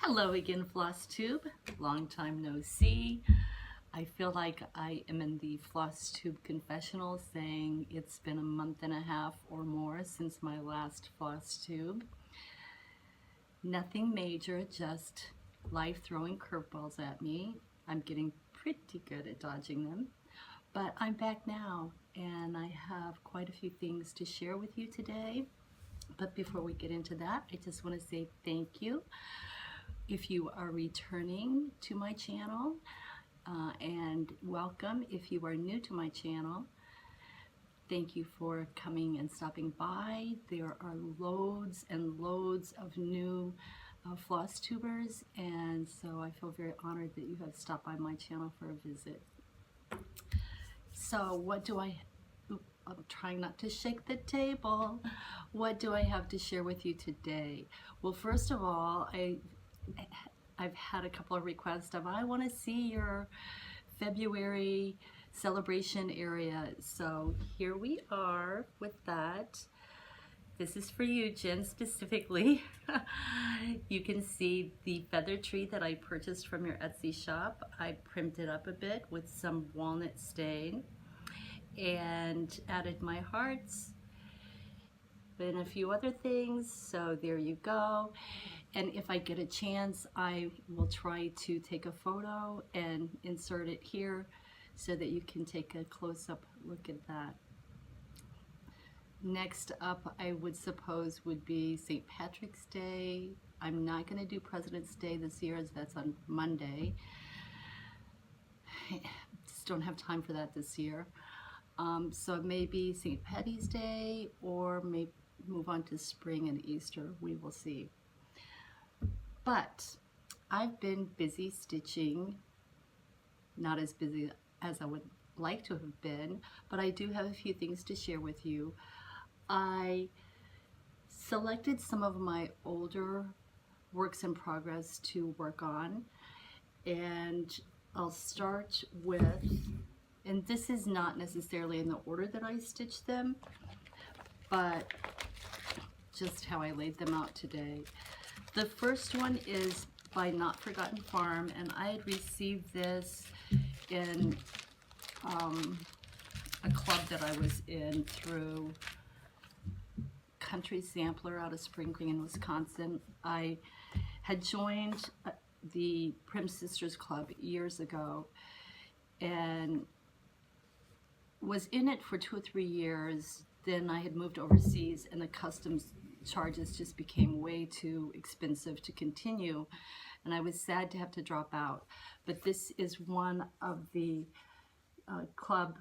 Hello again, FlossTube. Long time no see. I feel like I am in the FlossTube confessional saying it's been a month and a half or more since my last FlossTube. Nothing major, just life throwing curveballs at me. I'm getting pretty good at dodging them. But I'm back now and I have quite a few things to share with you today. But before we get into that, I just want to say thank you. If you are returning to my channel, and welcome if you are new to my channel. Thank you for coming and stopping by. There are loads and loads of new floss tubers, and so I feel very honored that you have stopped by my channel for a visit. So I'm trying not to shake the table. What do I have to share with you today? Well, first of all, I've had a couple of requests of I want to see your February celebration area. So here we are with that. This is for you, Jen, specifically. You can see the feather tree that I purchased from your Etsy shop. I primed it up a bit with some walnut stain and added my hearts and a few other things. So there you go. And if I get a chance, I will try to take a photo and insert it here so that you can take a close-up look at that. Next up, I would suppose would be St. Patrick's Day. I'm not going to do President's Day this year, as that's on Monday. Just don't have time for that this year. So maybe St. Patty's Day, or maybe move on to spring and Easter. We will see. But I've been busy stitching, not as busy as I would like to have been, but I do have a few things to share with you. I selected some of my older works in progress to work on, and I'll start with, and this is not necessarily in the order that I stitched them, but just how I laid them out today. The first one is by Not Forgotten Farm, and I had received this in a club that I was in through Country Sampler out of Spring Green, Wisconsin. I had joined the Prams Sisters Club years ago and was in it for 2 or 3 years. Then I had moved overseas and the customs charges just became way too expensive to continue, and I was sad to have to drop out. But this is one of the club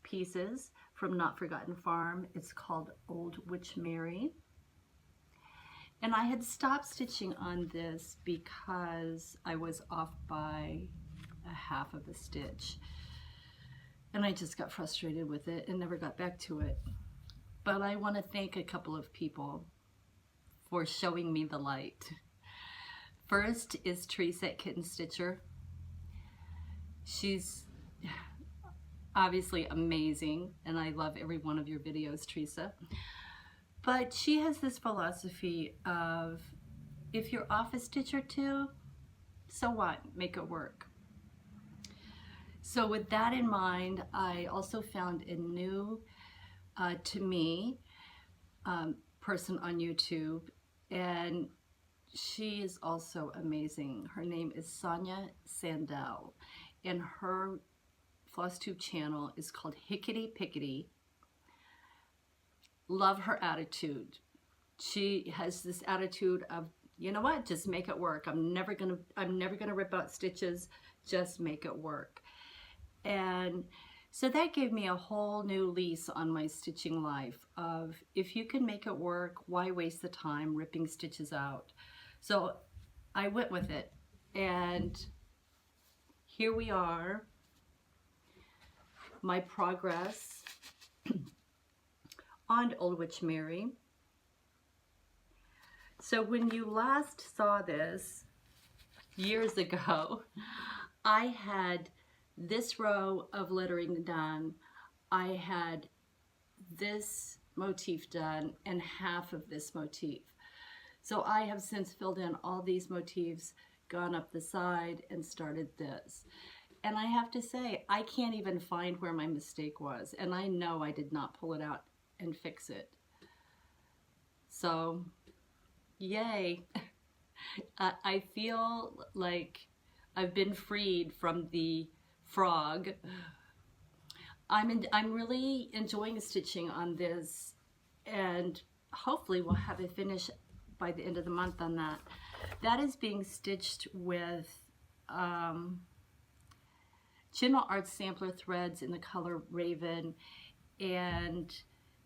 pieces from Not Forgotten Farm. It's called Old Witch Mary, and I had stopped stitching on this because I was off by a half of a stitch, and I just got frustrated with it and never got back to it. But I want to thank a couple of people for showing me the light. First is Teresa at Kitten Stitcher. She's obviously amazing, and I love every one of your videos, Teresa. But she has this philosophy of, if you're off a stitch or two, so what? Make it work. So with that in mind, I also found a new, to me, person on YouTube, and she is also amazing. Her name is Sonia Sandel, and her FlossTube channel is called Hickety Pickety. Love her attitude. She has this attitude of, you know what, just make it work. I'm never gonna rip out stitches, just make it work. And so that gave me a whole new lease on my stitching life of, if you can make it work, why waste the time ripping stitches out? So I went with it, and here we are, my progress on Old Witch Mary. So when you last saw this years ago, I had this row of lettering done. I had this motif done and half of this motif. So I have since filled in all these motifs, gone up the side, and started this. And I have to say, I can't even find where my mistake was. And I know I did not pull it out and fix it. So, yay. I feel like I've been freed from the frog. I'm really enjoying stitching on this, and hopefully we'll have it finished by the end of the month on that. That is being stitched with General Art Sampler threads in the color Raven, and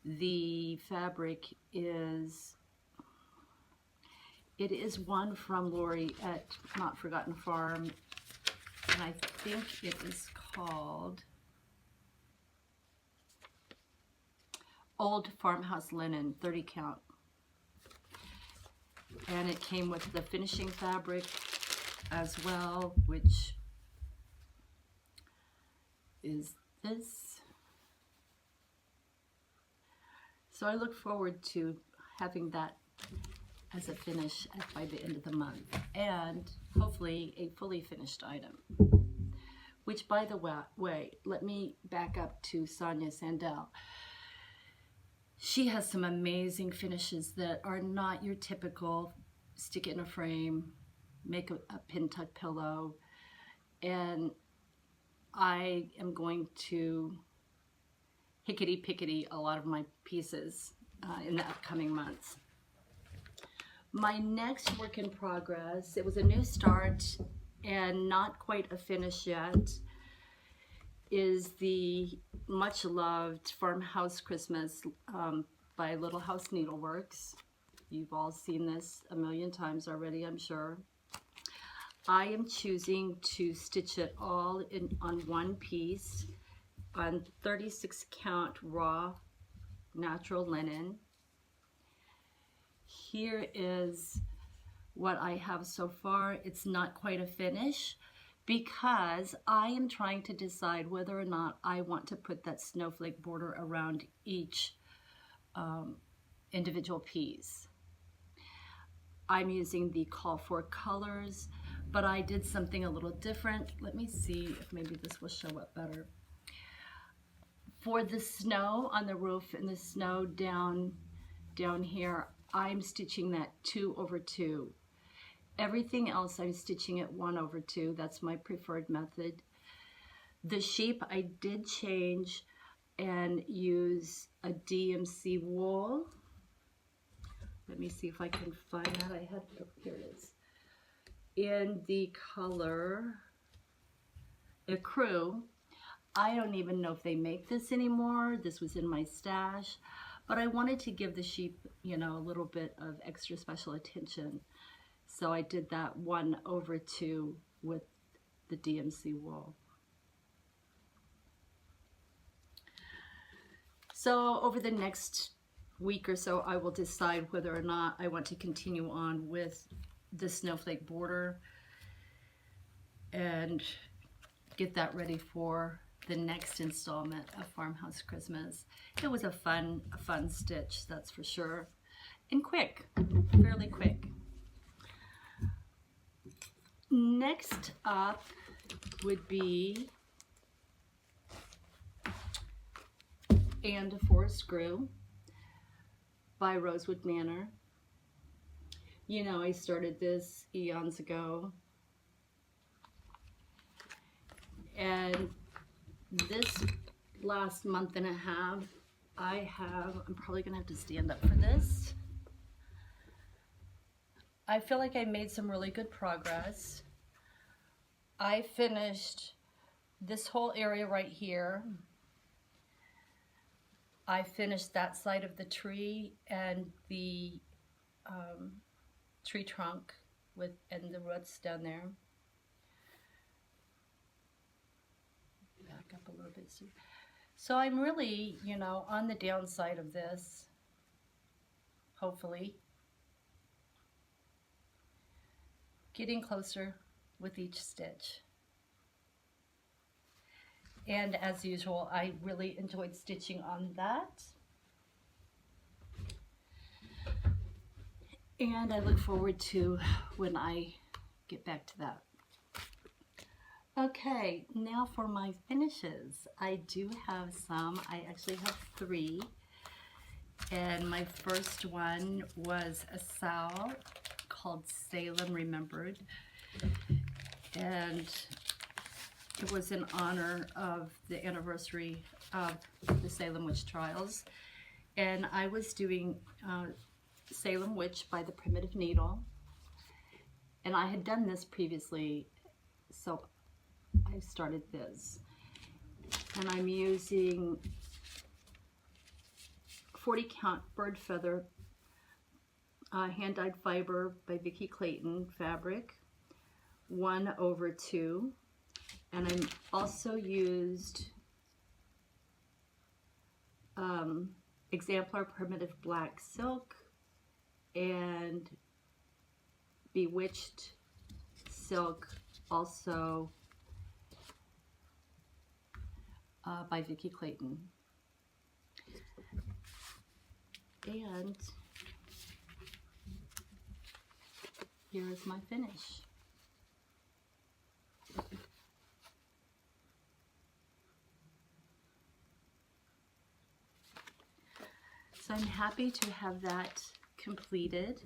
the fabric is, it is one from Lori at Not Forgotten Farm, and I think it is called Old Farmhouse Linen, 30 count. And it came with the finishing fabric as well, which is this. So I look forward to having that as a finish by the end of the month, and hopefully a fully finished item. Which, by the way, let me back up to Sonia Sandell. She has some amazing finishes that are not your typical stick it in a frame, make a pin tuck pillow, and I am going to Hickety Pickety a lot of my pieces in the upcoming months. My next work in progress, it was a new start and not quite a finish yet, is the much loved Farmhouse Christmas by Little House Needleworks. You've all seen this a million times already, I'm sure. I am choosing to stitch it all on one piece on 36 count raw natural linen. Here is what I have so far. It's not quite a finish because I am trying to decide whether or not I want to put that snowflake border around each individual piece. I'm using the call for colors, but I did something a little different. Let me see if maybe this will show up better. For the snow on the roof and the snow down here, I'm stitching that 2 over 2. Everything else I'm stitching at 1 over 2. That's my preferred method. The sheep I did change and use a DMC wool. Let me see if I can find that. I had, oh, here it is. In the color Ecru. I don't even know if they make this anymore. This was in my stash, but I wanted to give the sheep, you know, a little bit of extra special attention. So I did that 1 over 2 with the DMC wool. So over the next week or so, I will decide whether or not I want to continue on with the snowflake border and get that ready for the next installment of Farmhouse Christmas. It was a fun stitch, that's for sure, and quick, fairly quick. Next up would be And a Forest Grew by Rosewood Manor. You know, I started this eons ago, and this last month and a half, I'm probably gonna have to stand up for this. I feel like I made some really good progress. I finished this whole area right here. I finished that side of the tree and the tree trunk and the roots down there. Back up a little bit. So I'm really, you know, on the downside of this, hopefully. Getting closer with each stitch. And as usual, I really enjoyed stitching on that. And I look forward to when I get back to that. Okay, now for my finishes. I do have some. I actually have 3. And my first one was a sow called Salem Remembered. And it was in honor of the anniversary of the Salem Witch trials. And I was doing Salem Witch by the Primitive Needle. And I had done this previously, so I started this. And I'm using 40 count bird feather hand-dyed fiber by Vicki Clayton fabric, 1/2. And I also used exemplar primitive black silk and bewitched silk, also by Vicki Clayton. And here is my finish. So I'm happy to have that completed,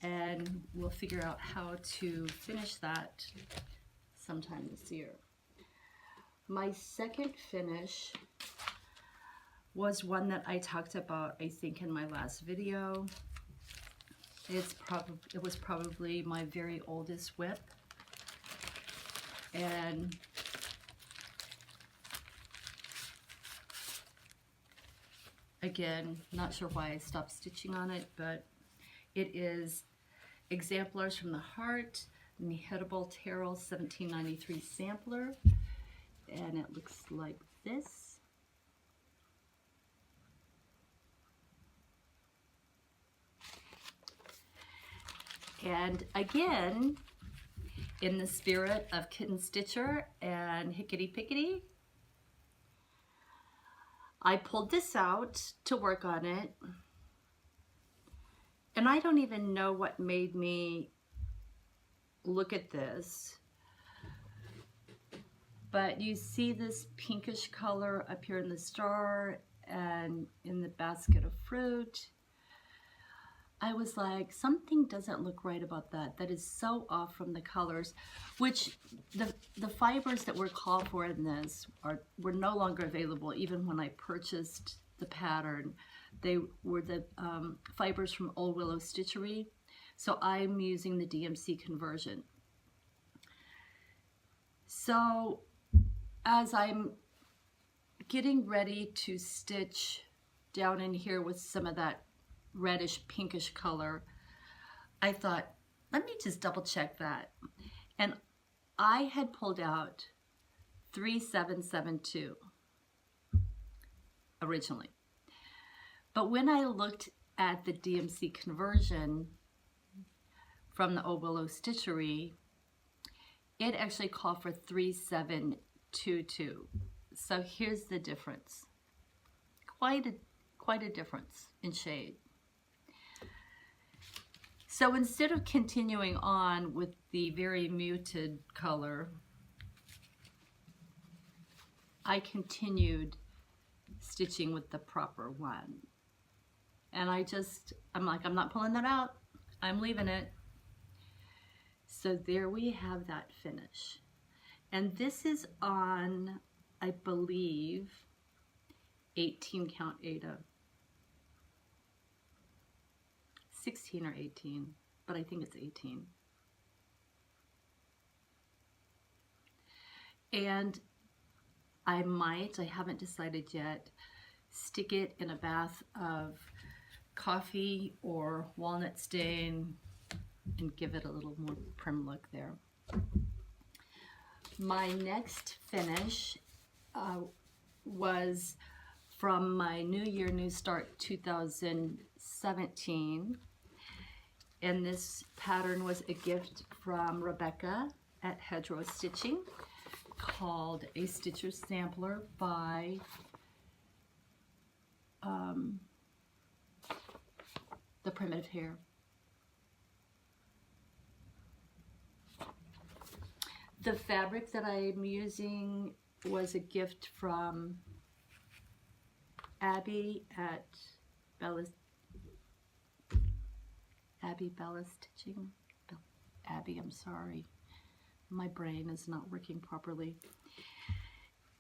and we'll figure out how to finish that sometime this year. My second finish was one that I talked about, I think, in my last video. It was probably my very oldest whip, and again, not sure why I stopped stitching on it, but it is Exemplars from the Heart, Mehitable Terrell 1793 sampler, and it looks like this. And again, in the spirit of Kitten Stitcher and Hickety Pickety, I pulled this out to work on it. And I don't even know what made me look at this. But you see this pinkish color up here in the star and in the basket of fruit. I was like, something doesn't look right about that. That is so off from the colors, which the fibers that were called for in this were no longer available. Even when I purchased the pattern, they were the fibers from Old Willow Stitchery. So I'm using the DMC conversion. So as I'm getting ready to stitch down in here with some of that reddish pinkish color, I thought, let me just double check that. And I had pulled out 3772 originally. But when I looked at the DMC conversion from the Old Willow Stitchery, it actually called for 3722. So here's the difference. Quite a difference in shade. So instead of continuing on with the very muted color, I continued stitching with the proper one. And I'm like, I'm not pulling that out. I'm leaving it. So there we have that finish. And this is on, I believe, 18 count Ada. 16 or 18, but I think it's 18. And I haven't decided yet, stick it in a bath of coffee or walnut stain and give it a little more prim look there. My next finish was from my New Year, New Start 2017. And this pattern was a gift from Rebecca at Hedgerow Stitching, called A Stitcher's Sampler by The Primitive Hare. The fabric that I'm using was a gift from Abby at Abby Stitching. Abby, I'm sorry. My brain is not working properly.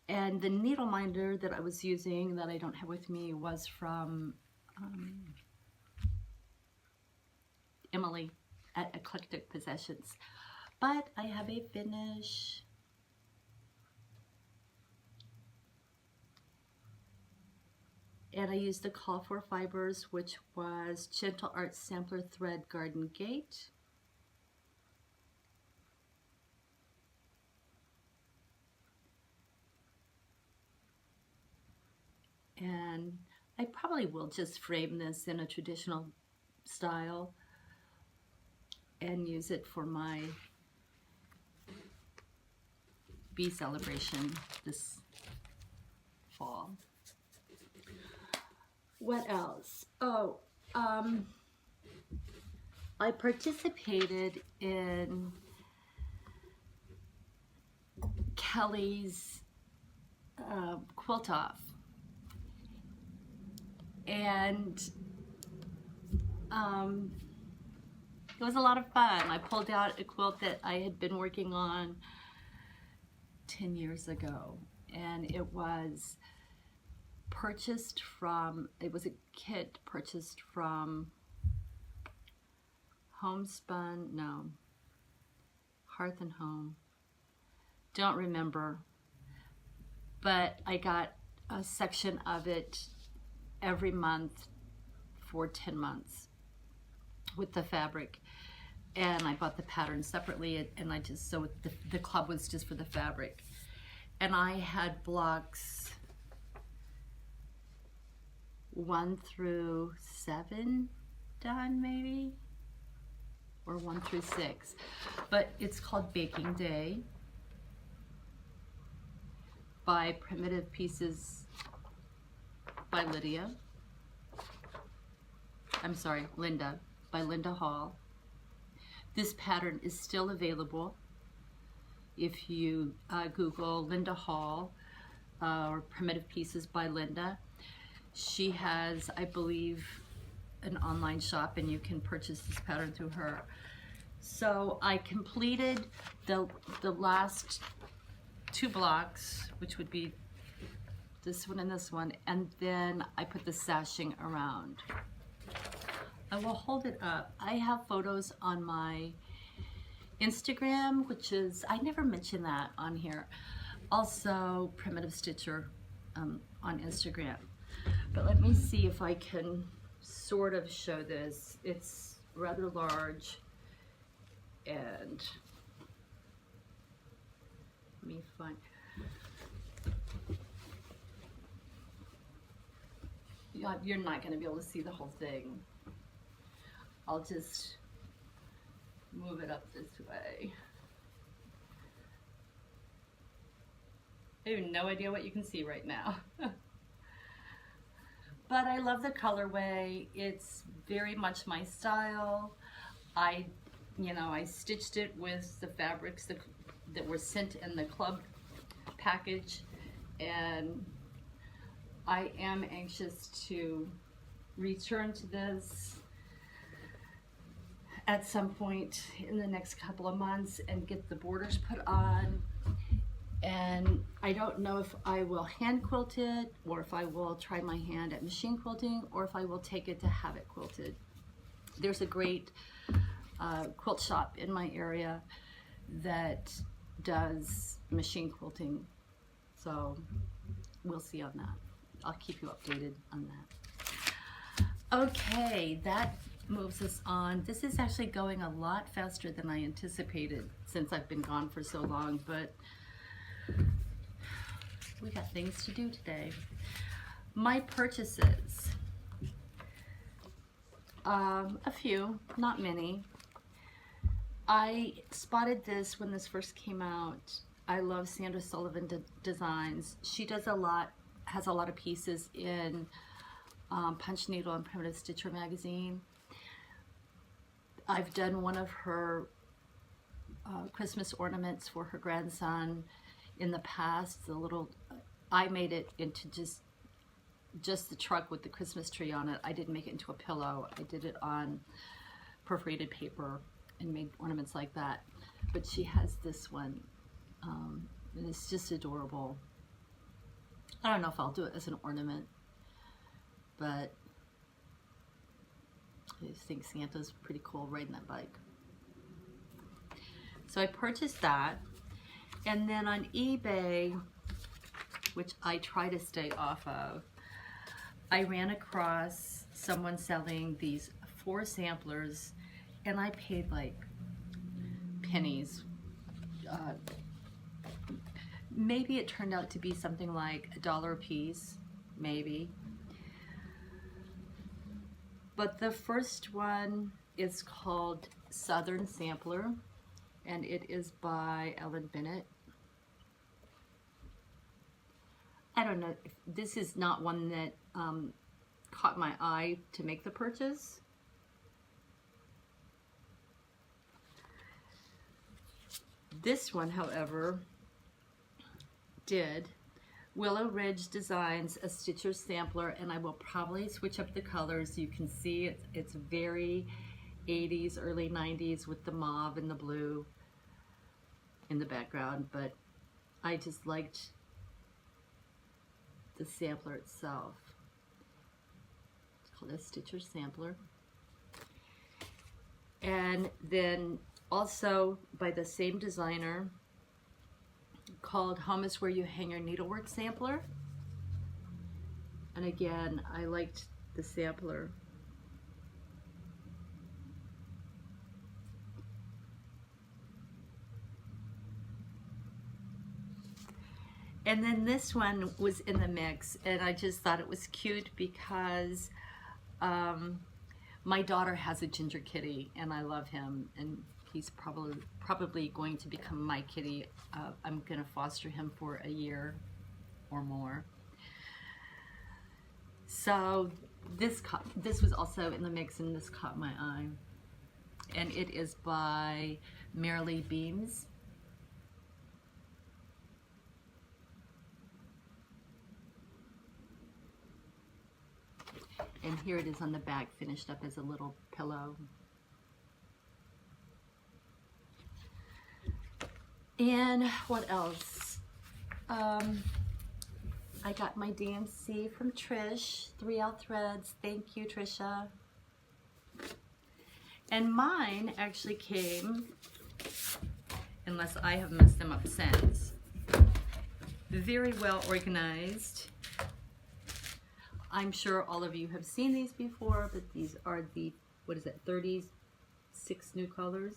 And the needle minder that I was using that I don't have with me was from Emily at Eclectic Possessions. But I have a finish. And I used the Call for Fibers, which was Gentle Art Sampler Thread Garden Gate. And I probably will just frame this in a traditional style and use it for my bee celebration this fall. What else? Oh, I participated in Kelly's quilt off, and it was a lot of fun. I pulled out a quilt that I had been working on 10 years ago, and it was purchased from, it was a kit purchased from Homespun, no, Hearth and Home, don't remember, but I got a section of it every month for 10 months with the fabric, and I bought the pattern separately, and I just, so the club was just for the fabric, and I had blocks 1 through 7 done, maybe, or 1 through 6, but it's called Baking Day by Primitive Pieces by Lynda, by Lynda Hall. This pattern is still available if you Google Lynda Hall or Primitive Pieces by Lynda. She has, I believe, an online shop, and you can purchase this pattern through her. So I completed the last 2 blocks, which would be this one and this one, and then I put the sashing around. I will hold it up. I have photos on my Instagram, which is, I never mention that on here. Also, Primitive Stitcher on Instagram. But let me see if I can sort of show this. It's rather large, and let me find. You're not going to be able to see the whole thing. I'll just move it up this way. I have no idea what you can see right now. But I love the colorway. It's very much my style. I stitched it with the fabrics that were sent in the club package, and I am anxious to return to this at some point in the next couple of months and get the borders put on. And I don't know if I will hand quilt it, or if I will try my hand at machine quilting, or if I will take it to have it quilted. There's a great quilt shop in my area that does machine quilting, so we'll see on that. I'll keep you updated on that. Okay, that moves us on. This is actually going a lot faster than I anticipated since I've been gone for so long, but we got things to do today. My purchases, a few, not many. I spotted this when this first came out. I love Sandra Sullivan Designs. She does has a lot of pieces in Punch Needle and Primitive Stitcher magazine. I've done one of her Christmas ornaments for her grandson in the past. The little, I made it into just the truck with the Christmas tree on it. I didn't make it into a pillow. I did it on perforated paper and made ornaments like that. But she has this one, and it's just adorable. I don't know if I'll do it as an ornament, but I just think Santa's pretty cool riding that bike. So I purchased that, and then on eBay, which I try to stay off of, I ran across someone selling these 4 samplers, and I paid like pennies. Maybe it turned out to be something like $1 a piece, maybe. But the first one is called Southern Sampler, and it is by Ellen Bennett. I don't know, this is not one that caught my eye to make the purchase. This one, however, did. Willow Ridge Designs, a Stitcher sampler, and I will probably switch up the colors. You can see it's very 80s, early 90s with the mauve and the blue in the background, but I just liked the sampler itself. It's called a Stitcher sampler. And then also by the same designer, called Home is Where You Hang Your Needlework sampler. And again, I liked the sampler. And then this one was in the mix, and I just thought it was cute because my daughter has a ginger kitty, and I love him, and he's probably going to become my kitty. I'm going to foster him for a year or more. So this was also in the mix, and this caught my eye. And it is by Merrily Beams. And here it is on the back, finished up as a little pillow. And what else? I got my DMC from Trish, 3L Threads. Thank you, Trisha. And mine actually came, unless I have messed them up since, very well organized. I'm sure all of you have seen these before, but these are the, what is it, 36 new colors.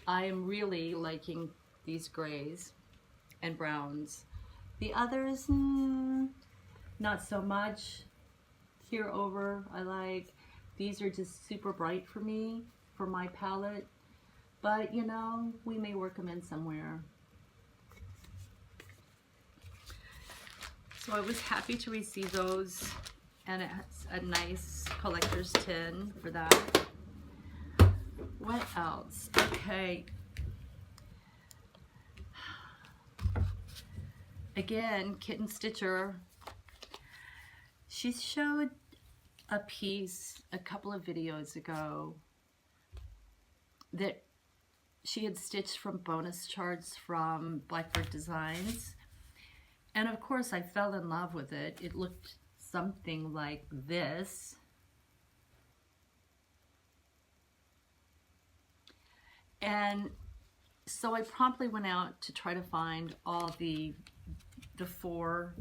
I am really liking these grays and browns. The others, not so much. Here over, I like. These are just super bright for me, for my palette. But, you know, we may work them in somewhere. So I was happy to receive those, and it has a nice collector's tin for that. What else? Okay. Again, Kitten Stitcher. She showed a piece a couple of videos ago that she had stitched from bonus charts from Blackbird Designs. And of course I fell in love with it. It looked something like this. And so I promptly went out to try to find all the 4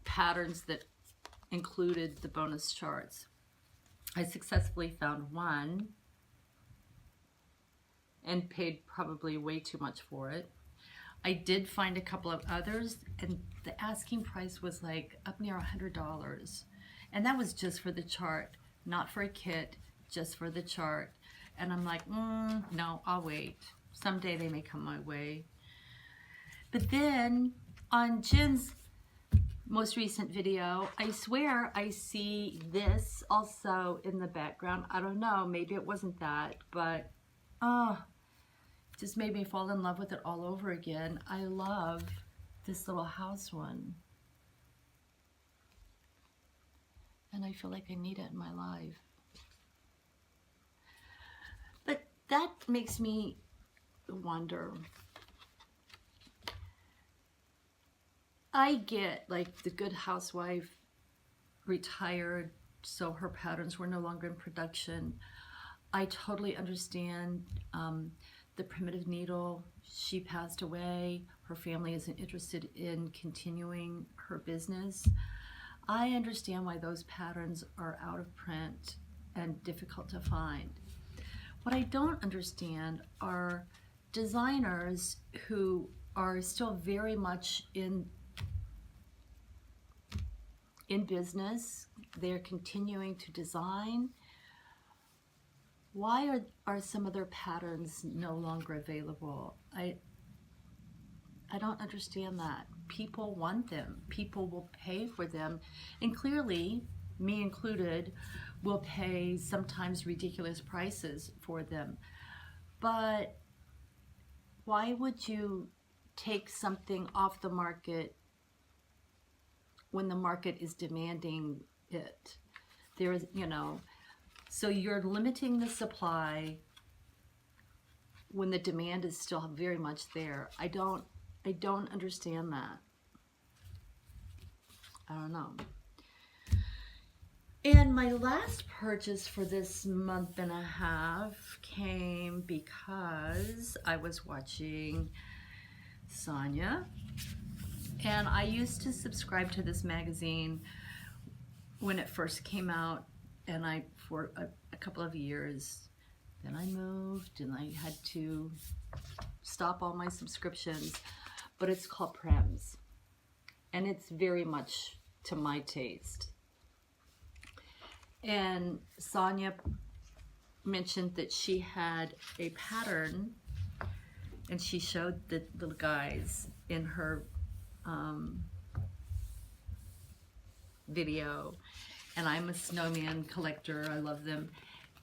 patterns that included the bonus charts. I successfully found one and paid probably way too much for it. I did find a couple of others, and the asking price was like up near $100. And that was just for the chart, not for a kit, just for the chart. And I'm like, no, I'll wait. Someday they may come my way. But then on Jen's most recent video. I swear I see this also in the background. I don't know, maybe it wasn't that, but just made me fall in love with it all over again. I love this little house one. And I feel like I need it in my life. But that makes me wonder. I get, like, the good housewife retired, so her patterns were no longer in production. I totally understand the primitive needle. She passed away. Her family isn't interested in continuing her business. I understand why those patterns are out of print and difficult to find. What I don't understand are designers who are still very much in business. They're continuing to design. Why are some of their patterns no longer available? I don't understand that. People want them. People will pay for them. And clearly, me included, will pay sometimes ridiculous prices for them. But why would you take something off the market when the market is demanding it? There is, you know, so you're limiting the supply when the demand is still very much there. I don't understand that. I don't know. And my last purchase for this month and a half came because I was watching Sonia. And I used to subscribe to this magazine when it first came out, and for a couple of years. Then I moved and I had to stop all my subscriptions, but it's called Prams, and it's very much to my taste. And Sonia mentioned that she had a pattern, and she showed the little guys in her video, and I'm a snowman collector. I love them.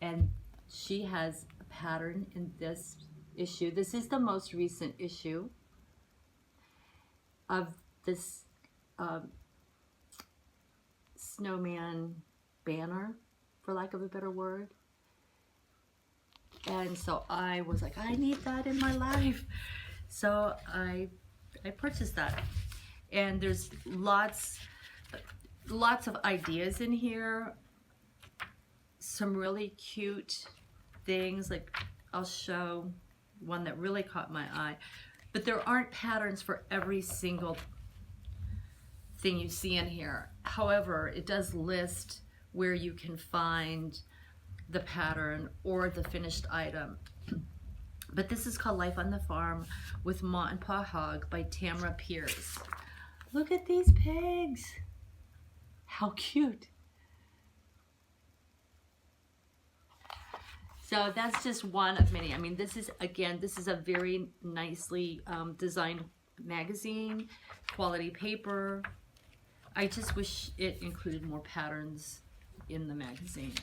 And she has a pattern in this issue. This is the most recent issue of this snowman banner, for lack of a better word. And so I was like, I need that in my life. So I purchased that. And there's lots of ideas in here. Some really cute things, like I'll show one that really caught my eye. But there aren't patterns for every single thing you see in here. However, it does list where you can find the pattern or the finished item. But this is called Life on the Farm with Ma and Pa Hog by Tamara Pierce. Look at these pigs. How cute. So that's just one of many. I mean, this is, again, this is a very nicely designed magazine, quality paper. I just wish it included more patterns in the magazine.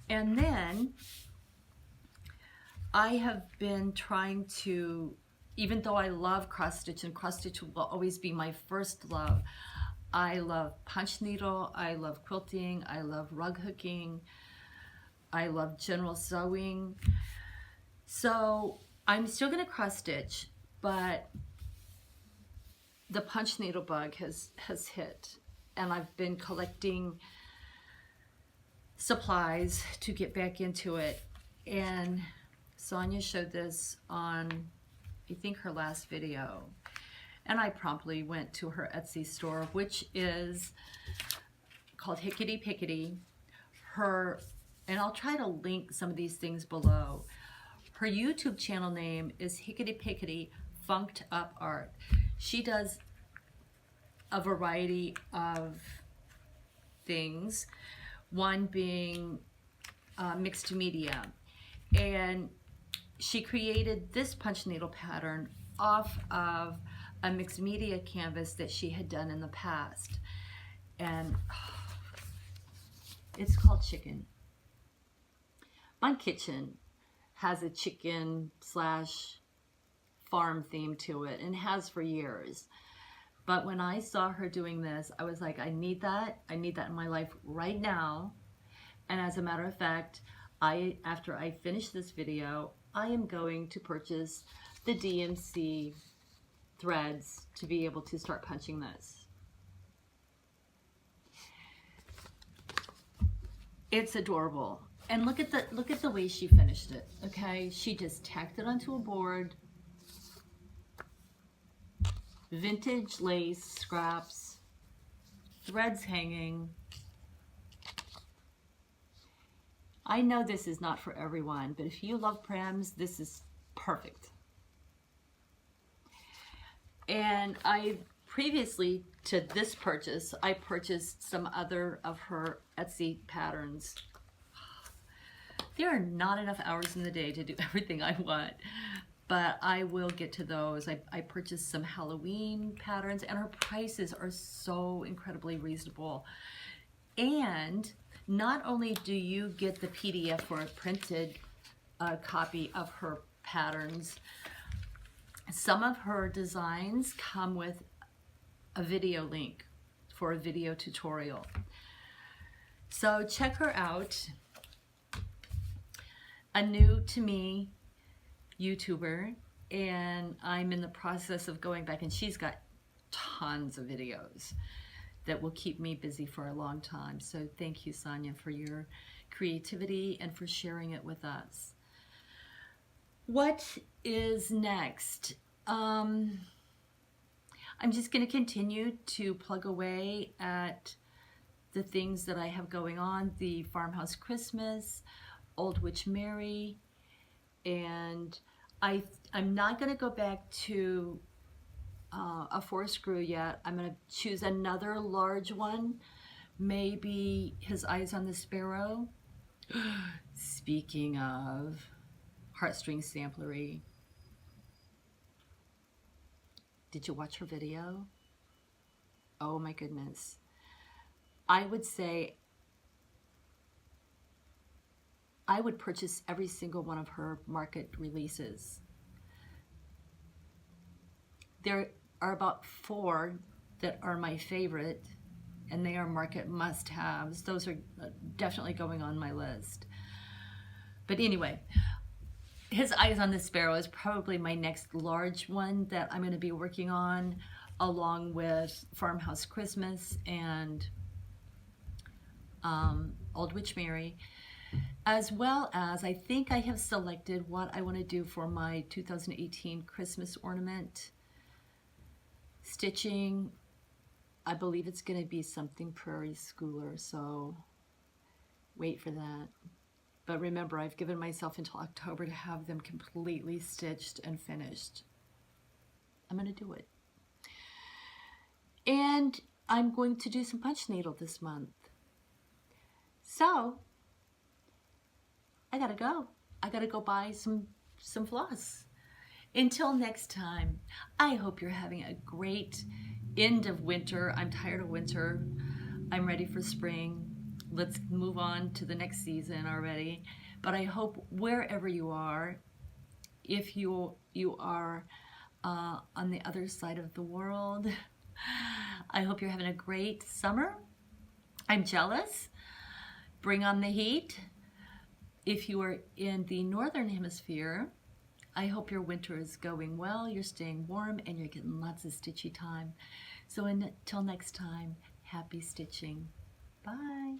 And then I have been trying to, even though I love cross stitch, and cross stitch will always be my first love, I love punch needle, I love quilting, I love rug hooking, I love general sewing. So I'm still gonna cross stitch, but the punch needle bug has hit, and I've been collecting supplies to get back into it. And Sonia showed this on, I think, her last video, and I promptly went to her Etsy store, which is called Hickety Pickety. And I'll try to link some of these things below. Her YouTube channel name is Hickety Pickety Funked Up Art. She does a variety of things, one being mixed media. And she created this punch needle pattern off of a mixed media canvas that she had done in the past. And it's called Chicken. My kitchen has a chicken slash farm theme to it, and has for years. But when I saw her doing this, I was like, I need that. I need that in my life right now. And as a matter of fact, after I finish this video, I am going to purchase the DMC threads to be able to start punching this. It's adorable. And look at the way she finished it. Okay, she just tacked it onto a board. Vintage lace scraps, threads hanging. I know this is not for everyone, but if you love Prams, this is perfect. And I previously to this purchase, I purchased some other of her Etsy patterns. There are not enough hours in the day to do everything I want, but I will get to those. I purchased some Halloween patterns, and her prices are so incredibly reasonable. And not only do you get the PDF for a printed copy of her patterns, some of her designs come with a video link for a video tutorial. So check her out. A new to me YouTuber, and I'm in the process of going back, and she's got tons of videos that will keep me busy for a long time. So thank you, Sonia, for your creativity and for sharing it with us. What is next? I'm just going to continue to plug away at the things that I have going on, the Farmhouse Christmas, Old Witch Mary, and I'm not going to go back to a 4-screw yet. I'm going to choose another large one, maybe His Eyes on the Sparrow. Speaking of heartstring samplery, did you watch her video? Oh my goodness. I would say I would purchase every single one of her market releases. There are about 4 that are my favorite, and they are market must-haves. Those are definitely going on my list. But anyway, His Eyes on the Sparrow is probably my next large one that I'm going to be working on, along with Farmhouse Christmas and Old Witch Mary, as well as I think I have selected what I want to do for my 2018 Christmas ornament stitching. I believe it's going to be something Prairie Schooler, so wait for that. But remember, I've given myself until October to have them completely stitched and finished. I'm going to do it. And I'm going to do some punch needle this month. So I gotta go. I gotta go buy some floss. Until next time, I hope you're having a great end of winter. I'm tired of winter. I'm ready for spring. Let's move on to the next season already. But I hope wherever you are, if you are on the other side of the world, I hope you're having a great summer. I'm jealous. Bring on the heat. If you are in the northern hemisphere, I hope your winter is going well, you're staying warm, and you're getting lots of stitchy time. So until next time, happy stitching. Bye.